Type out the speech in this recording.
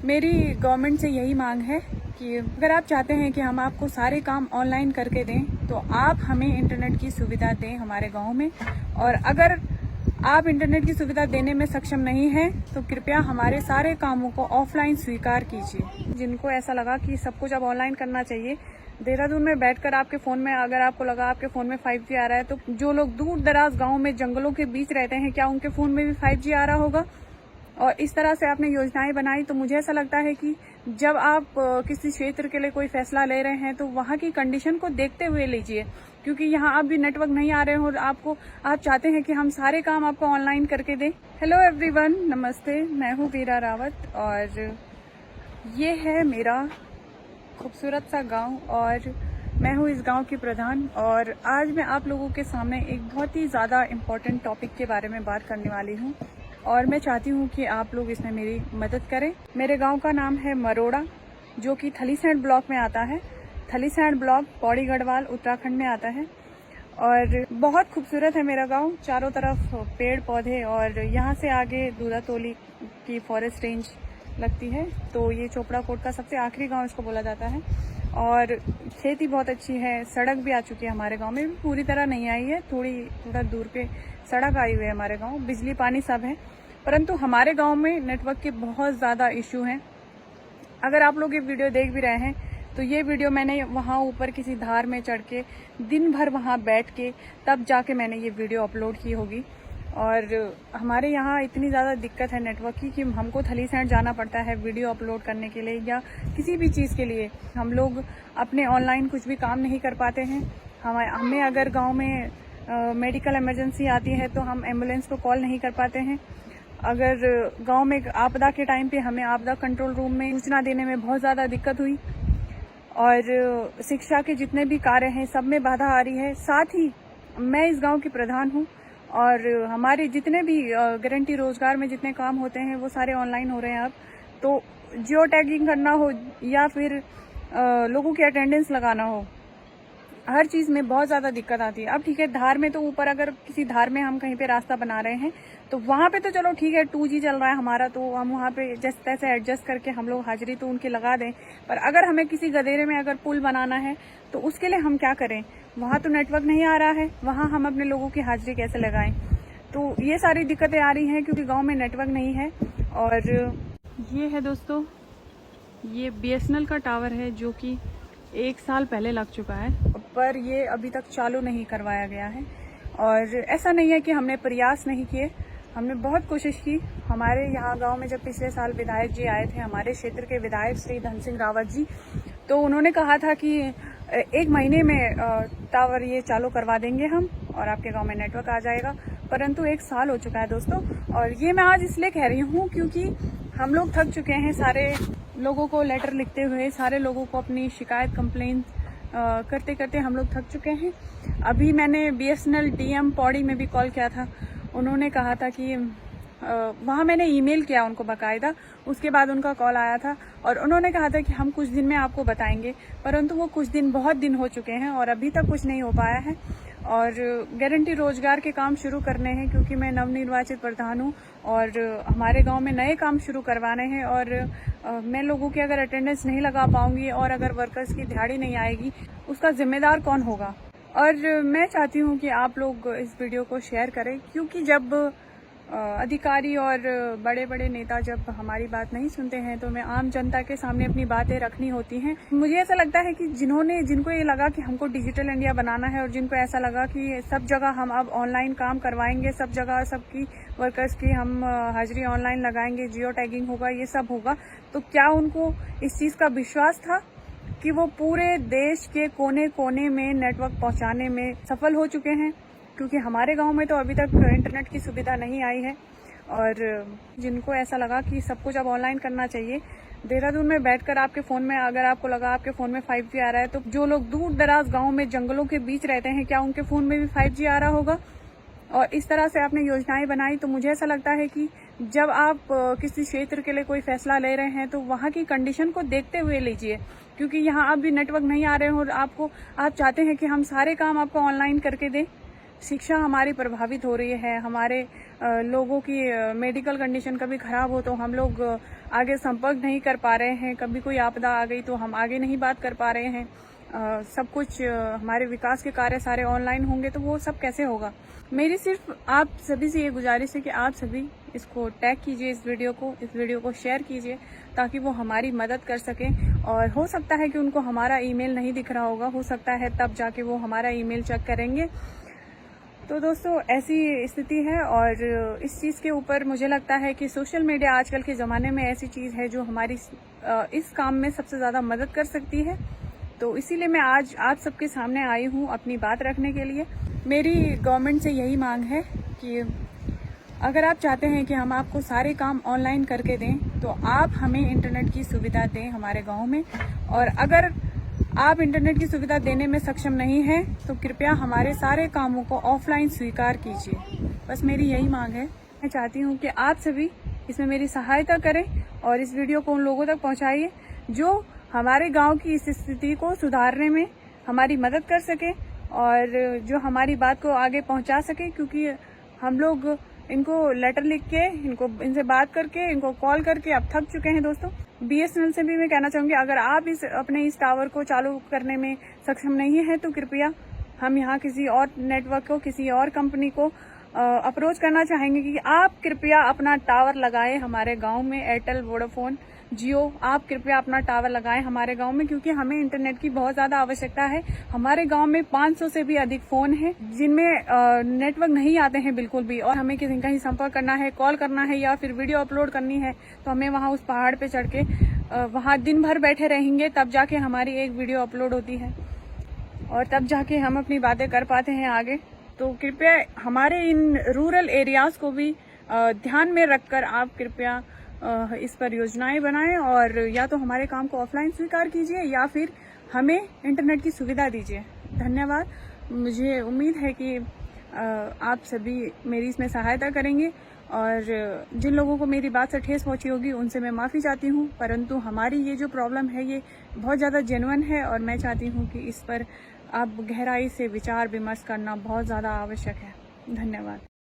मेरी गवर्नमेंट से यही मांग है कि अगर आप चाहते हैं कि हम आपको सारे काम ऑनलाइन करके दें तो आप हमें इंटरनेट की सुविधा दें हमारे गांव में। और अगर आप इंटरनेट की सुविधा देने में सक्षम नहीं हैं तो कृपया हमारे सारे कामों को ऑफलाइन स्वीकार कीजिए। जिनको ऐसा लगा कि सब कुछ अब ऑनलाइन करना चाहिए, देहरादून में बैठकर आपके फ़ोन में अगर आपको लगा आपके फ़ोन में 5G आ रहा है, तो जो लोग दूर दराज गाँव में जंगलों के बीच रहते हैं, क्या उनके फ़ोन में भी 5G आ रहा होगा? और इस तरह से आपने योजनाएं बनाई, तो मुझे ऐसा लगता है कि जब आप किसी क्षेत्र के लिए कोई फैसला ले रहे हैं तो वहाँ की कंडीशन को देखते हुए लीजिए, क्योंकि यहाँ अब भी नेटवर्क नहीं आ रहे हो और आप चाहते हैं कि हम सारे काम आपको ऑनलाइन करके दें। हेलो एवरीवन, नमस्ते, मैं हूँ वीरा रावत और ये है मेरा खूबसूरत सा गांव और मैं हूँ इस गांव की प्रधान। और आज मैं आप लोगों के सामने एक बहुत ही ज़्यादा इम्पोर्टेंट टॉपिक के बारे में बात करने वाली हूँ और मैं चाहती हूँ कि आप लोग इसमें मेरी मदद करें। मेरे गांव का नाम है मरोड़ा, जो कि थलीसैंण ब्लॉक में आता है। थलीसैंण ब्लॉक पौड़ी गढ़वाल उत्तराखंड में आता है और बहुत खूबसूरत है मेरा गांव। चारों तरफ पेड़ पौधे और यहाँ से आगे दूधातोली की फॉरेस्ट रेंज लगती है, तो ये चोपड़ा कोट का सबसे आखिरी गांव इसको बोला जाता है। और खेती बहुत अच्छी है, सड़क भी आ चुकी है हमारे गांव में, पूरी तरह नहीं आई है, थोड़ा दूर पे सड़क आई हुई है हमारे गांव, बिजली पानी सब है। परंतु हमारे गांव में नेटवर्क के बहुत ज़्यादा इशू हैं। अगर आप लोग ये वीडियो देख भी रहे हैं तो ये वीडियो मैंने वहाँ ऊपर किसी धार में चढ़ के दिन भर वहाँ बैठ के तब जाके मैंने ये वीडियो अपलोड की होगी। और हमारे यहाँ इतनी ज़्यादा दिक्कत है नेटवर्क की कि हमको थलीसैंण जाना पड़ता है वीडियो अपलोड करने के लिए या किसी भी चीज़ के लिए। हम लोग अपने ऑनलाइन कुछ भी काम नहीं कर पाते हैं। हमें अगर गांव में मेडिकल इमरजेंसी आती है तो हम एम्बुलेंस को कॉल नहीं कर पाते हैं। अगर गांव में आपदा के टाइम पे हमें आपदा कंट्रोल रूम में सूचना देने में बहुत ज़्यादा दिक्कत हुई। और शिक्षा के जितने भी कार्य हैं सब में बाधा आ रही है। साथ ही मैं इस गांव की प्रधान हूं और हमारे जितने भी गारंटी रोजगार में जितने काम होते हैं वो सारे ऑनलाइन हो रहे हैं अब। तो जियो टैगिंग करना हो या फिर लोगों की अटेंडेंस लगाना हो, हर चीज़ में बहुत ज़्यादा दिक्कत आती है। अब ठीक है, धार में तो ऊपर अगर किसी धार में हम कहीं पे रास्ता बना रहे हैं तो वहाँ पे तो चलो ठीक है, 2G चल रहा है हमारा, तो हम वहाँ पे जैसे तैसे एडजस्ट करके हम लोग हाजिरी तो उनकी लगा दें। पर अगर हमें किसी गदेरे में अगर पुल बनाना है तो उसके लिए हम क्या करें? वहाँ तो नेटवर्क नहीं आ रहा है, वहाँ हम अपने लोगों की हाजिरी कैसे लगाएं? तो ये सारी दिक्कतें आ रही हैं क्योंकि गाँव में नेटवर्क नहीं है। और ये है दोस्तों, ये BSNL का टावर है जो कि 1 साल पहले लग चुका है, पर ये अभी तक चालू नहीं करवाया गया है। और ऐसा नहीं है कि हमने प्रयास नहीं किए, हमने बहुत कोशिश की। हमारे यहाँ गांव में जब पिछले साल विधायक जी आए थे, हमारे क्षेत्र के विधायक श्री धन सिंह रावत जी, तो उन्होंने कहा था कि 1 महीने में टावर ये चालू करवा देंगे हम और आपके गाँव में नेटवर्क आ जाएगा। परंतु 1 साल हो चुका है दोस्तों। और ये मैं आज इसलिए कह रही हूँ क्योंकि हम लोग थक चुके हैं, सारे लोगों को लेटर लिखते हुए, सारे लोगों को अपनी शिकायत कंप्लेंट करते करते हम लोग थक चुके हैं। अभी मैंने BSNL DM पौड़ी में भी कॉल किया था, उन्होंने कहा था कि वहाँ मैंने ईमेल किया उनको बाकायदा, उसके बाद उनका कॉल आया था और उन्होंने कहा था कि हम कुछ दिन में आपको बताएंगे। परंतु वो बहुत दिन हो चुके हैं और अभी तक कुछ नहीं हो पाया है। और गारंटी रोजगार के काम शुरू करने हैं क्योंकि मैं नवनिर्वाचित प्रधान हूँ और हमारे गांव में नए काम शुरू करवाने हैं। और मैं लोगों की अगर अटेंडेंस नहीं लगा पाऊंगी और अगर वर्कर्स की दिहाड़ी नहीं आएगी, उसका जिम्मेदार कौन होगा? और मैं चाहती हूँ कि आप लोग इस वीडियो को शेयर करें, क्योंकि जब अधिकारी और बड़े बड़े नेता जब हमारी बात नहीं सुनते हैं तो हमें आम जनता के सामने अपनी बातें रखनी होती हैं। मुझे ऐसा लगता है कि जिनको ये लगा कि हमको डिजिटल इंडिया बनाना है और जिनको ऐसा लगा कि सब जगह हम अब ऑनलाइन काम करवाएंगे, सब जगह सबकी वर्कर्स की हम हाजिरी ऑनलाइन लगाएंगे, जियो टैगिंग होगा, ये सब होगा, तो क्या उनको इस चीज़ का विश्वास था कि वो पूरे देश के कोने कोने में नेटवर्क पहुँचाने में सफल हो चुके हैं? क्योंकि हमारे गांव में तो अभी तक इंटरनेट की सुविधा नहीं आई है। और जिनको ऐसा लगा कि सब कुछ अब ऑनलाइन करना चाहिए, देहरादून में बैठकर आपके फ़ोन में अगर आपको लगा आपके फ़ोन में 5G आ रहा है, तो जो लोग दूर दराज गाँव में जंगलों के बीच रहते हैं, क्या उनके फ़ोन में भी 5G आ रहा होगा? और इस तरह से आपने योजनाएं बनाई, तो मुझे ऐसा लगता है कि जब आप किसी क्षेत्र के लिए कोई फैसला ले रहे हैं तो वहाँ की कंडीशन को देखते हुए लीजिए, क्योंकि यहाँ अब भी नेटवर्क नहीं आ रहे हैं और आप चाहते हैं कि हम सारे काम आपको ऑनलाइन करके दें। शिक्षा हमारी प्रभावित हो रही है, हमारे लोगों की मेडिकल कंडीशन कभी ख़राब हो तो हम लोग आगे संपर्क नहीं कर पा रहे हैं, कभी कोई आपदा आ गई तो हम आगे नहीं बात कर पा रहे हैं, सब कुछ हमारे विकास के कार्य सारे ऑनलाइन होंगे तो वो सब कैसे होगा। मेरी सिर्फ आप सभी से ये गुजारिश है कि आप सभी इसको टैग कीजिए, इस वीडियो को शेयर कीजिए ताकि वो हमारी मदद कर सकें। और हो सकता है कि उनको हमारा ईमेल नहीं दिख रहा होगा, हो सकता है तब जाके वो हमारा ईमेल चेक करेंगे। तो दोस्तों ऐसी स्थिति है और इस चीज़ के ऊपर मुझे लगता है कि सोशल मीडिया आजकल के ज़माने में ऐसी चीज़ है जो हमारी इस काम में सबसे ज़्यादा मदद कर सकती है। तो इसीलिए मैं आज आप सबके सामने आई हूँ अपनी बात रखने के लिए। मेरी गवर्नमेंट से यही मांग है कि अगर आप चाहते हैं कि हम आपको सारे काम ऑनलाइन करके दें तो आप हमें इंटरनेट की सुविधा दें हमारे गांव में। और अगर आप इंटरनेट की सुविधा देने में सक्षम नहीं हैं तो कृपया हमारे सारे कामों को ऑफलाइन स्वीकार कीजिए। बस मेरी यही मांग है। मैं चाहती हूँ कि आप सभी इसमें मेरी सहायता करें और इस वीडियो को उन लोगों तक पहुँचाइए जो हमारे गांव की इस स्थिति को सुधारने में हमारी मदद कर सके और जो हमारी बात को आगे पहुंचा सके, क्योंकि हम लोग इनको लेटर लिख के इनसे बात करके इनको कॉल करके अब थक चुके हैं। दोस्तों BSNL से भी मैं कहना चाहूंगी, अगर आप अपने इस टावर को चालू करने में सक्षम नहीं है तो कृपया हम यहाँ किसी और नेटवर्क को, किसी और कंपनी को अप्रोच करना चाहेंगे कि आप कृपया अपना टावर लगाएं हमारे गांव में। एयरटेल, वोडाफोन, जियो, आप कृपया अपना टावर लगाएं हमारे गांव में, क्योंकि हमें इंटरनेट की बहुत ज्यादा आवश्यकता है। हमारे गांव में 500 से भी अधिक फोन हैं जिनमें नेटवर्क नहीं आते हैं बिल्कुल भी, और हमें कहीं संपर्क करना है, कॉल करना है या फिर वीडियो अपलोड करनी है तो हमें वहां उस पहाड़ पे चढ़ के वहां दिन भर बैठे रहेंगे, तब जाके हमारी एक वीडियो अपलोड होती है और तब जाके हम अपनी बातें कर पाते हैं आगे। तो कृपया हमारे इन रूरल एरियाज को भी ध्यान में रखकर आप कृपया इस पर योजनाएं बनाएं और या तो हमारे काम को ऑफलाइन स्वीकार कीजिए या फिर हमें इंटरनेट की सुविधा दीजिए। धन्यवाद। मुझे उम्मीद है कि आप सभी मेरी इसमें सहायता करेंगे और जिन लोगों को मेरी बात से ठेस पहुंची होगी उनसे मैं माफ़ी चाहती हूं, परंतु हमारी ये जो प्रॉब्लम है ये बहुत ज़्यादा जेन्युइन है और मैं चाहती हूं कि इस पर आप गहराई से विचार विमर्श करना बहुत ज़्यादा आवश्यक है। धन्यवाद।